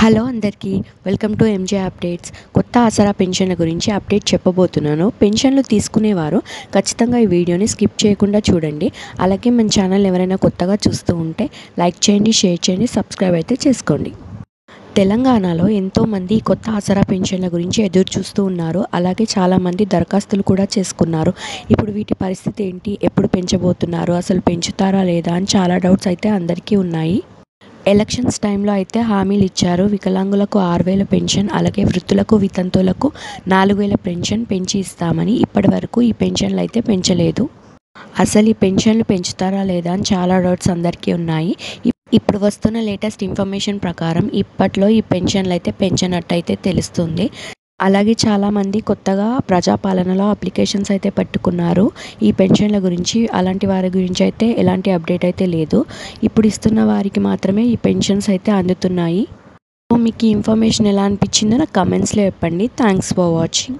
Hello అందరికీ welcome to M J updates. కొత్త ఆసరా పెన్షన్ల గురించి అప్డేట్ చెప్పబోతున్నాను. పెన్షన్లు తీసుకునేవారు ఖచ్చితంగా ఈ వీడియోని స్కిప్ చేయకుండా చూడండి. అలాగే మన ఛానల్ ఎవరైనా కొత్తగా చూస్తూ ఉంటే లైక్ చేయండి, షేర్ చేయండి, సబ్స్క్రైబ్ అయితే చేసుకోండి. తెలంగాణలో ఎంతోమంది కొత్త ఆసరా పెన్షన్ల గురించి ఎదురు చూస్తూ ఉన్నారు. అలాగే చాలామంది దరఖాస్తులు కూడా చేసుకున్నారు. ఇప్పుడు వీటి పరిస్థితి ఏంటి, ఎప్పుడు పెంచబోతున్నారు, అసలు పెంచుతారా లేదా అని చాలా డౌట్స్ అయితే అందరికీ ఉన్నాయి. ఎలక్షన్స్ టైంలో అయితే హామీలు ఇచ్చారు. వికలాంగులకు 6,000 పెన్షన్, అలాగే వృద్ధులకు వితంతువులకు 4,000 పెన్షన్ పెంచి ఇస్తామని. ఇప్పటి వరకు ఈ పెన్షన్లు అయితే పెంచలేదు. అసలు ఈ పెన్షన్లు పెంచుతారా లేదా అని చాలా డౌట్స్ అందరికీ ఉన్నాయి. ఇప్పుడు వస్తున్న లేటెస్ట్ ఇన్ఫర్మేషన్ ప్రకారం ఇప్పట్లో ఈ పెన్షన్లు అయితే పెంచినట్టయితే తెలుస్తుంది. అలాగే చాలామంది కొత్తగా ప్రజాపాలనలో అప్లికేషన్స్ అయితే పట్టుకున్నారు ఈ పెన్షన్ల గురించి. అలాంటి వారి గురించి అయితే ఎలాంటి అప్డేట్ అయితే లేదు. ఇప్పుడు ఇస్తున్న వారికి మాత్రమే ఈ పెన్షన్స్ అయితే అందుతున్నాయి. మీకు ఈ ఇన్ఫర్మేషన్ ఎలా అనిపించిందో నాకు కమెంట్స్లో చెప్పండి. Thanks for watching.